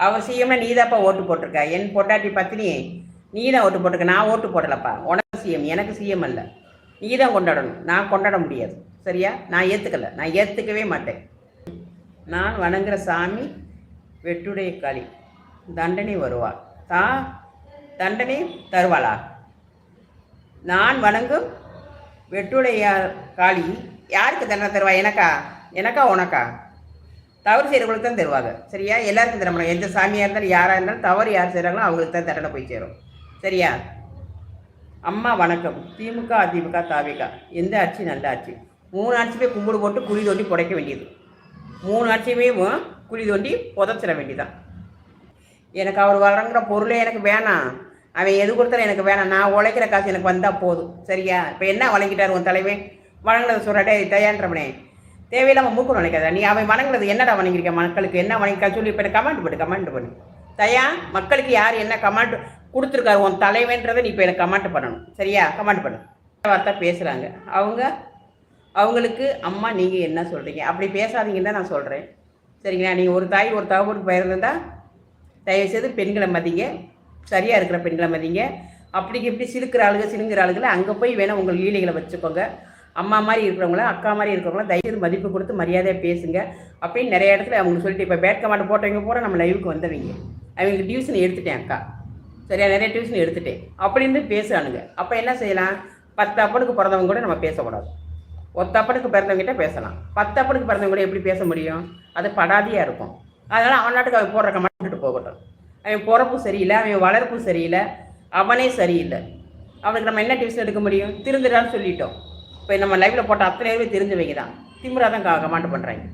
அவர் சிஎம்னா நீ தான்ப்பா ஓட்டு போட்டிருக்க. என் பொட்டாட்டி பத்தினி நீ தான் ஓட்டு போட்டிருக்க. நான் ஓட்டு போடலப்பா. உனக்கு சிஎம், எனக்கு சிஎம் அல்ல. நீ தான் கொண்டாடணும், நான் கொண்டாட முடியாது. சரியா? நான் ஏற்றுக்கலை, நான் ஏற்றுக்கவே மாட்டேன். நான் வணங்குற சாமி வெட்டுடைய காளி, தண்டனை வருவாள். தண்டனை தருவாளா? நான் வணங்கும் வெட்டுடைய காளி யாருக்கு தண்டனை தருவா? எனக்கா உனக்கா? தவறு செய்கிறவங்களுக்கு தான் தருவாங்க. சரியா? எல்லாருக்கும் தர முடியும். எந்த சாமியாக இருந்தாலும் யாராக இருந்தாலும் தவறு யார் செய்கிறாங்களோ அவங்களுக்கு தான் தண்டனை போய் சேரும். சரியா? அம்மா வணக்கம். திமுக, அதிமுக, தாவிக எந்த ஆட்சி நல்ல ஆட்சி? 3 ஆட்சியுமே கும்பிடு போட்டு குழி தோண்டி புடைக்க வேண்டியது. 3 ஆட்சியுமே குழி தோண்டி புதைச்சிட வேண்டியதான். எனக்கு அவர் வழங்குற பொருளே எனக்கு வேணாம். அவன் எது கொடுத்தாலும் எனக்கு வேணாம். நான் உழைக்கிற காசு எனக்கு வந்தால் போதும். சரியா? இப்போ என்ன வழங்கிட்டார் உன் தலைவன்? வழங்கினதை சொல்கிறடே தயான்றவனே, தேவையில்லாமல் மூக்கு நினைக்காத. நீ அவன் வணங்குறது என்னடா வணங்கியிருக்க? மக்களுக்கு என்ன வணங்கிக்கா சொல்லி இப்போ கமெண்ட் பண்ணு தயா. மக்களுக்கு யார் என்ன கமெண்ட் கொடுத்துருக்காரு உன் தலைவன்றதை நீ இப்போ எனக்கு கமெண்ட் பண்ணணும். சரியா? கமெண்ட் பண்ணு. வார்த்தை பேசுகிறாங்க அவங்களுக்கு அம்மா நீங்கள் என்ன சொல்கிறீங்க? அப்படி பேசாதீங்கன்னு தான் நான் சொல்கிறேன். சரிங்களா? நீங்கள் ஒரு தாய் ஒரு தகவலுக்கு பயிர்ந்தால் தயவுசெய்து பெண்களை மதிங்க. சரியாக இருக்கிற பெண்களை மதிங்க. அப்படிக்கு இப்படி சிலுங்கிற ஆளுகளை அங்கே போய் வேணால் உங்கள் லீலைகளை வச்சுக்கோங்க. அம்மா மாதிரி இருக்கிறவங்கள, அக்கா மாதிரி இருக்கிறவங்கள தயவுசெய்து மதிப்பு கொடுத்து மரியாதையாக பேசுங்க அப்படின்னு நிறைய இடத்துல அவங்களுக்கு சொல்லிட்டு, இப்போ பேட் கமாண்ட் போட்டவங்க பூரா நம்ம லைவுக்கு வந்தவங்க. அவங்களுக்கு டியூஷன் எடுத்துட்டேன் அக்கா. சரியா? நிறைய டியூஷன் எடுத்துட்டேன் அப்படின்னு பேசுகிறானுங்க. அப்போ என்ன செய்யலாம்? 10 அப்பனுக்கு பிறந்தவங்க கூட நம்ம பேசக்கூடாது. 1 அப்பனுக்கு பிறந்தவங்ககிட்ட பேசலாம். 10 அப்பனுக்கு பிறந்தவங்க கூட எப்படி பேச முடியும்? அது படாதியாக இருக்கும். அதனால் அவன் நாட்டுக்கு அவன் போடுற கமெண்ட் போகட்டும். அவன் பிறப்பும் சரியில்லை, அவன் வளர்ப்பும் சரியில்லை, அவனே சரியில்லை. அவனுக்கு நம்ம என்ன டியூஷன் எடுக்க முடியும்? திருந்துடான்னு சொல்லிட்டோம். இப்போ நம்ம லைவில் போட்ட அத்தனை பேருமே தெரிஞ்சவங்க தான். திமுறா தான் கமெண்ட் பண்ணுறாங்க.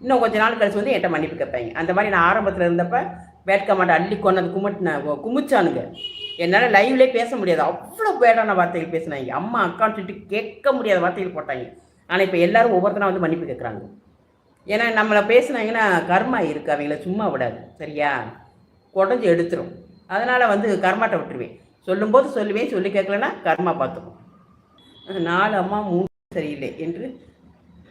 இன்னும் கொஞ்சம் நாள் கழிச்சு என்கிட்ட மன்னிப்பு கேட்பாங்க. அந்த மாதிரி நான் ஆரம்பத்தில் இருந்தப்போ பேட் கமெண்ட் அள்ளி கொண்டது குமிச்சானுங்க. என்னால் லைவ்லேயே பேச முடியாது. அவ்வளோ பேடான வார்த்தைகள் பேசினாங்க. அம்மா அக்கான்னு சொல்லிட்டு கேட்க முடியாத வார்த்தைகள் போட்டாங்க. ஆனால் இப்போ எல்லோரும் ஒவ்வொருத்தனா மன்னிப்பு கேட்குறாங்க. ஏன்னா நம்மளை பேசினாங்கன்னா கர்மா இருக்குது, அவங்கள சும்மா விடாது. சரியா? குடஞ்சி எடுத்துரும். அதனால் கர்மாட்டை விட்டுருவேன். சொல்லும்போது சொல்லுவேன், சொல்லி கேட்கலன்னா கர்மா பார்த்துக்கும். 4 அம்மா 3 சரியில்லை என்று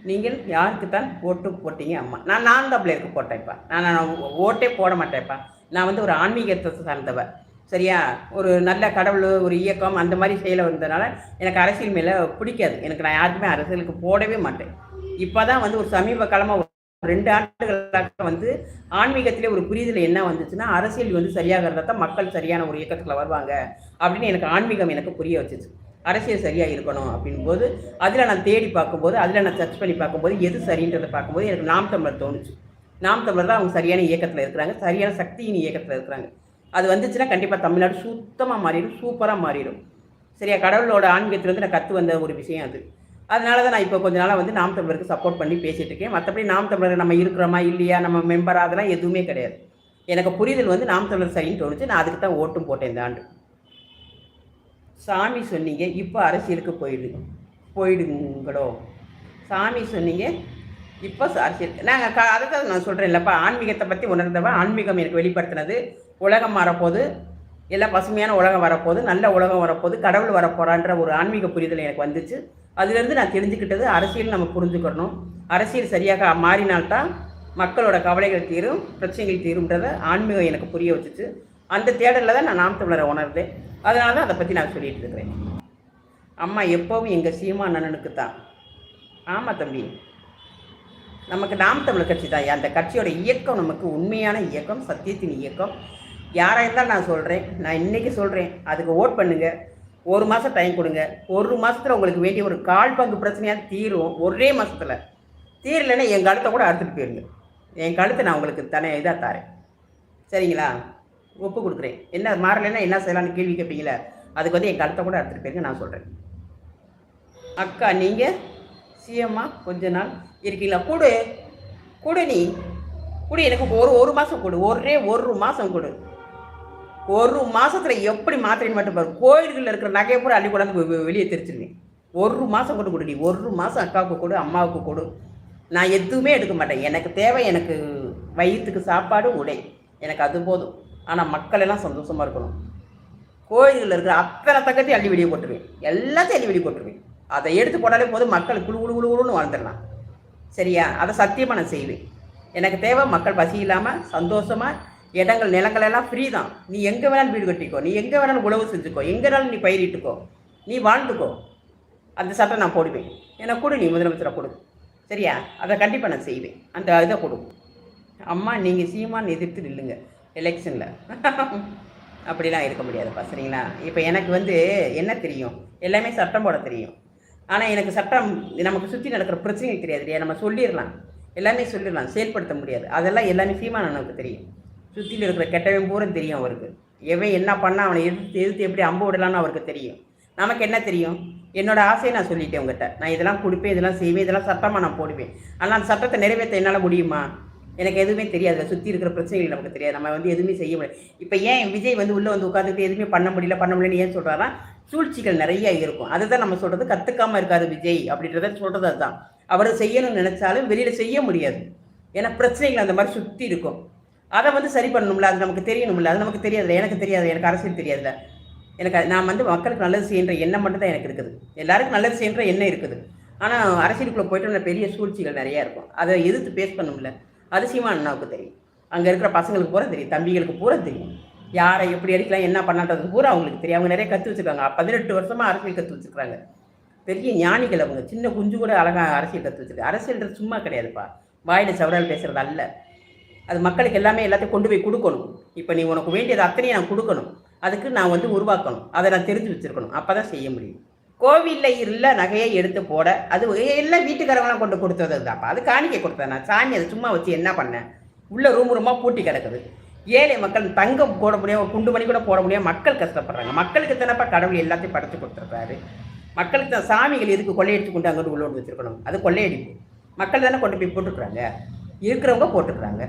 நீங்கள் யாருக்குத்தான் ஓட்டு போட்டீங்க? அம்மா நான் தான் பிள்ளைக்கு போட்டேன்ப்பா. நான் ஓட்டே போட மாட்டேன்ப்பா. நான் ஒரு ஆன்மீகத்தை சார்ந்தவ. சரியா? ஒரு நல்ல கடவுள், ஒரு இயக்கம் அந்த மாதிரி செயலை வந்ததுனால எனக்கு அரசியல் மேலே பிடிக்காது. நான் யாருக்குமே அரசியலுக்கு போடவே மாட்டேன். இப்போ தான் ஒரு சமீப காலமாக 2 ஆண்டுகளாக ஆன்மீகத்திலே ஒரு புரிதல் என்ன வந்துச்சுன்னா, அரசியல் சரியாக இருந்தால் தான் மக்கள் சரியான ஒரு இயக்கத்தில் வருவாங்க அப்படின்னு எனக்கு ஆன்மீகம் எனக்கு புரிய வச்சுச்சு. அரசியல் சரியாக இருக்கணும் அப்படின்போது அதில் நான் தேடி பார்க்கும்போது, அதில் நான் சர்ச் பண்ணி பார்க்கும்போது எது சரின்றதை பார்க்கும்போது எனக்கு நாம் தமிழர் தோணுச்சு. நாம் தமிழர் தான் அவங்க சரியான இயக்கத்தில் இருக்கிறாங்க, சரியான சக்தியின் இயக்கத்தில் இருக்கிறாங்க. அது வந்துச்சுன்னா கண்டிப்பாக தமிழ்நாடு சுத்தமாக மாறிடும், சூப்பராக மாறிடும். சரியா? கடவுளோட ஆன்மீகத்திலேருந்து நான் கற்று வந்த ஒரு விஷயம் அது. அதனால தான் நான் இப்போ கொஞ்ச நாளாக நாம் தமிழருக்கு சப்போர்ட் பண்ணி பேசிகிட்டு இருக்கேன். மற்றபடி நாம் தமிழர் நம்ம இருக்கிறோமா இல்லையா, நம்ம மெம்பராக, அதெல்லாம் எதுவுமே கிடையாது. எனக்கு புரிதல் நாம் தமிழர் சரின்னு தோணுச்சு. நான் அதுக்கு தான் ஓட்டும் போட்டேன் இந்த ஆண்டு. சாமி சொன்னீங்க, இப்போ அரசியலுக்கு போயிடுங்களோ? சாமி சொன்னீங்க, இப்போ அரசியல். நாங்கள் அதை தான் நான் சொல்கிறேன் இல்லைப்பா. ஆன்மீகத்தை பற்றி உணர்ந்தவன், ஆன்மீகம் எனக்கு வெளிப்படுத்தினது. உலகம் வரப்போது, எல்லாம் பசுமையான உலகம் வரப்போது, நல்ல உலகம் வரப்போது, கடவுள் வரப்போகிறான்ற ஒரு ஆன்மீக புரிதல் எனக்கு வந்துச்சு. அதுலேருந்து நான் தெரிஞ்சுக்கிட்டது, அரசியல் நம்ம புரிஞ்சுக்கணும். அரசியல் சரியாக மாறினால்தான் மக்களோட கவலைகள் தீரும், பிரச்சனைகள் தீரும்ன்றதை ஆன்மீகம் எனக்கு புரிய வச்சுச்சு. அந்த தேடலில் தான் நான் நாம் தமிழரை உணர்ந்தேன். அதனால தான் அதை பற்றி நான் சொல்லிட்டு இருக்கிறேன். அம்மா எப்போவும் எங்கள் சீமா அண்ணனுக்கு தான். ஆமாம் தம்பி, நமக்கு நாம் தமிழர் கட்சி தான். அந்த கட்சியோட இயக்கம் நமக்கு உண்மையான இயக்கம், சத்தியத்தின் இயக்கம். யாராக இருந்தாலும் நான் சொல்கிறேன், நான் இன்றைக்கி சொல்கிறேன், அதுக்கு ஓட் பண்ணுங்கள். 1 மாதம் டைம் கொடுங்க. 1 மாதத்தில் உங்களுக்கு வேண்டிய ஒரு 1/4 பங்கு பிரச்சனையாக தீரும். ஒரே மாதத்தில் தீரலைன்னா என் கழுத்தை கூட அறுத்துட்டு போயிருங்க. என் கழுத்தை நான் உங்களுக்கு இதாக தரேன். சரிங்களா? ஒப்பு கொடுக்குறேன். என்ன மாறலைன்னா என்ன செய்யலான்னு கேள்வி கேட்பீங்களா? அதுக்கு என் கழுத்தை கூட அறுத்துட்டு போயிருங்க. நான் சொல்கிறேன். அக்கா நீங்கள் சிஎம்மா கொஞ்ச நாள் இருக்கீங்களா? கொடு நீ கொடு. எனக்கு ஒரு மாதம் கொடு. ஒரே 1 மாதம் கொடு. 1 மாதத்தில் எப்படி மாத்திரைன்னு மட்டும் பாரு. கோயில்களில் இருக்கிற நகையை பூரா அள்ளி கொண்டாந்து வெளியே தெரிச்சிருவேன். 1 மாதம் கொடு நீ. 1 மாதம் அக்காவுக்கு கொடு, அம்மாவுக்கு கொடு. நான் எதுவுமே எடுக்க மாட்டேன். எனக்கு தேவை, எனக்கு வயிற்றுக்கு சாப்பாடு, உடை, எனக்கு அது போதும். ஆனால் மக்கள் எல்லாம் சந்தோஷமாக இருக்கணும். கோயில்களில் இருக்கிற அத்தனை தக்கத்தையும் அள்ளி வெளியே போட்டுருவேன். எல்லாத்தையும் அள்ளி வெளியே போட்டுருவேன். அதை எடுத்து போட்டாலே போதும், மக்கள் குழுன்னு வாழ்ந்துடலாம். சரியா? அதை சத்தியமாக நான் செய்வேன். எனக்கு தேவை மக்கள் பசி இல்லாமல் சந்தோஷமாக இடங்கள் நிலங்கள் எல்லாம் ஃப்ரீ தான். நீ எங்கே வேணாலும் வீடு கட்டிக்கோ, நீ எங்கே வேணாலும் உழவு செஞ்சுக்கோ, எங்கேனாலும் நீ பயிரிட்டுக்கோ, நீ வாழ்ந்துக்கோ. அந்த சட்டம் நான் போடுவேன். எனக்கு கொடு, நீ முதலமைச்சரை கொடு. சரியா? அதை கண்டிப்பாக நான் செய்வேன். அந்த இதை கொடு. அம்மா நீங்கள் சீமான் எதிர்த்து நில்லுங்க எலெக்ஷனில். அப்படிலாம் இருக்க முடியாதுப்பா. சரிங்களா? இப்போ எனக்கு என்ன தெரியும், எல்லாமே சட்டம் போட தெரியும். ஆனால் எனக்கு சட்டம் நமக்கு சுற்றி நடக்கிற பிரச்சனைகள் தெரியாது இல்லையா? நம்ம சொல்லிடலாம், எல்லாமே சொல்லிடலாம், செயல்படுத்த முடியாது. அதெல்லாம் எல்லாமே சீமான் அண்ணனுக்கு தெரியும். சுற்றியில் இருக்கிற கெட்டவன் பூரம் தெரியும் அவருக்கு. எவன் என்ன பண்ணால் அவனை எதிர்த்து எப்படி அம்பு விடலான்னு அவருக்கு தெரியும். நமக்கு என்ன தெரியும்? என்னோட ஆசையை நான் சொல்லிட்டேன் உங்கள்கிட்ட. நான் இதெல்லாம் கொடுப்பேன், இதெல்லாம் செய்வேன், இதெல்லாம் சட்டமாக நான் போடுவேன். ஆனால் அந்த சட்டத்தை நிறைவேற்ற என்னால் முடியுமா? எனக்கு எதுவுமே தெரியாது. சுற்றி இருக்கிற பிரச்சனைகள் நமக்கு தெரியாது. நம்ம எதுவுமே செய்ய முடியாது. இப்போ ஏன் விஜய் உள்ளே உட்காந்துட்டு எதுவுமே பண்ண முடியலன்னு ஏன் சொல்கிறாரா? சூழ்ச்சிகள் நிறைய இருக்கும். அதுதான் நம்ம சொல்கிறது. கற்றுக்காமல் இருக்காரு விஜய் அப்படின்றத சொல்கிறது. அதுதான் அவர் செய்யணும்னு நினச்சாலும் வெளியில் செய்ய முடியாது. ஏன்னா பிரச்சனைகள் அந்த மாதிரி சுற்றி இருக்கும். அதை சரி பண்ணணும்ல, அது நமக்கு தெரியணும்ல. அது நமக்கு தெரியாதுல்ல, எனக்கு தெரியாது, எனக்கு அரசியல் தெரியாதுல்ல. நான் மக்களுக்கு நல்லது செய்கின்ற எண்ணம் மட்டும் தான் எனக்கு இருக்குது. எல்லாருக்கும் நல்லது செய்கின்ற எண்ணம் இருக்குது. ஆனால் அரசியலுக்குள்ளே போய்ட்டு பெரிய சூழ்ச்சிகள் நிறையா இருக்கும். அதை எதிர்த்து பேஸ் பண்ணணும்ல. அது சீமான் அண்ணாவுக்கு தெரியும். அங்கே இருக்கிற பசங்களுக்கு பூரா தெரியும், தம்பிகளுக்கு பூரா தெரியும். யாரை எப்படி அடிக்கலாம், என்ன பண்ணான்றதுக்கு பூரா அவங்களுக்கு தெரியும். அவங்க நிறைய கற்று வச்சுருக்காங்க. 18 வருஷமாக அரசியல் கற்று வச்சுருக்காங்க. பெரிய ஞானிகள் அவங்க. சின்ன குஞ்சு கூட அழகாக அரசியல் கற்று வச்சுருக்காங்க. அரசியல்ன்றது சும்மா கிடையாதுப்பா, வாயில் சவரால் பேசுகிறது அல்ல. அது மக்களுக்கு எல்லாத்தையும் கொண்டு போய் கொடுக்கணும். இப்போ நீ உனக்கு வேண்டியது அத்தனையும் நான் கொடுக்கணும். அதுக்கு நான் உருவாக்கணும். அதை நான் தெரிஞ்சு வச்சுருக்கணும். அப்போ தான் செய்ய முடியும். கோவிலில் இல்லை நகையை எடுத்து போட, அது எல்லாம் வீட்டுக்காரங்களாம் கொண்டு கொடுத்தது தான்ப்பா. அது காணிக்கை கொடுத்தேன் நான். சாமி அதை சும்மா வச்சு என்ன பண்ணேன்? உள்ள ரூமாக பூட்டி கிடக்குது. ஏழை மக்கள் தங்கம் போட முடியும், ஒரு குண்டு மணி கூட போட முடியும். மக்கள் கஷ்டப்படுறாங்க. மக்களுக்கு தானப்பா கடவுள் எல்லாத்தையும் படைச்சு கொடுத்துருக்காரு. மக்களுக்கு தான். சாமிகள் எதுக்கு கொள்ளையடிச்சு கொண்டு அங்கிட்டு உள்ளோடு வச்சுருக்கணும்? அது கொள்ளையடிப்பு. மக்கள் தானே கொண்டு போய் போட்டுக்கிறாங்க. இருக்கிறவங்க போட்டுக்கிறாங்க,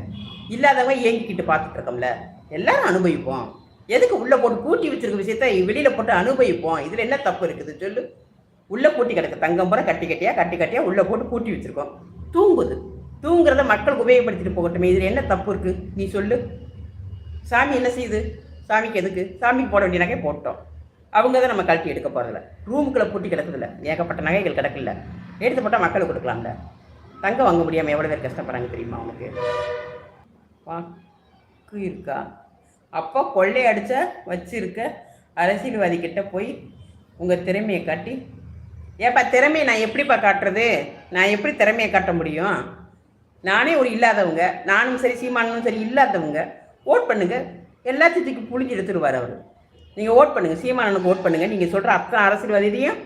இல்லாதவங்க ஏங்கிக்கிட்டு பார்த்துட்டு இருக்கோம்ல. எல்லாரும் அனுபவிப்போம். எதுக்கு உள்ளே போட்டு பூட்டி வச்சிருக்க விஷயத்த வெளியில் போட்டு அனுபவிப்போம். இதில் என்ன தப்பு இருக்குது சொல்லு? உள்ளே பூட்டி கிடக்கு தங்கம் பூரா கட்டி கட்டியாக உள்ளே போட்டு பூட்டி வச்சுருக்கோம். தூங்குது. தூங்குறத மக்களுக்கு உபயோகப்படுத்திட்டு போகட்டுமே. இதில் என்ன தப்பு இருக்குது நீ சொல்லு? சாமி என்ன செய்யுது? சாமிக்கு எதுக்கு? சாமிக்கு போட வேண்டிய நகை போட்டோம். அவங்க தான் நம்ம கழட்டி எடுக்க போகிறதில்ல. ரூமுக்குள்ளே பூட்டி கிடக்குதில்ல, ஏகப்பட்ட நகைகள் கிடக்குல்ல, எடுத்து போட்டால் மக்களுக்கு கொடுக்கலாம்ல. தங்கம் வாங்க முடியாமல் எவ்வளோ பேர் கஷ்டப்படுறாங்க தெரியுமா உனக்கு? வாக்கு இருக்கா? அப்போ கொள்ளை அடித்த வச்சிருக்க அரசியல்வாதிக்கிட்ட போய் உங்கள் திறமையை காட்டி, ஏப்பா திறமையை நான் எப்படிப்பா காட்டுறது? நான் எப்படி திறமையை காட்ட முடியும்? நானே ஒரு இல்லாதவங்க, நானும் சரி சீமானும் சரி இல்லாதவங்க. ஓட் பண்ணுங்க, எல்லாத்தையும் புளிஞ்சு எடுத்துருவார் அவர். நீங்கள் ஓட் பண்ணுங்கள், சீமானனுக்கு ஓட் பண்ணுங்கள். நீங்கள் சொல்கிற அத்தனை அரசியல்வாதியையும்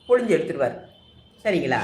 புளிஞ்சு எடுத்துருவார். சரிங்களா?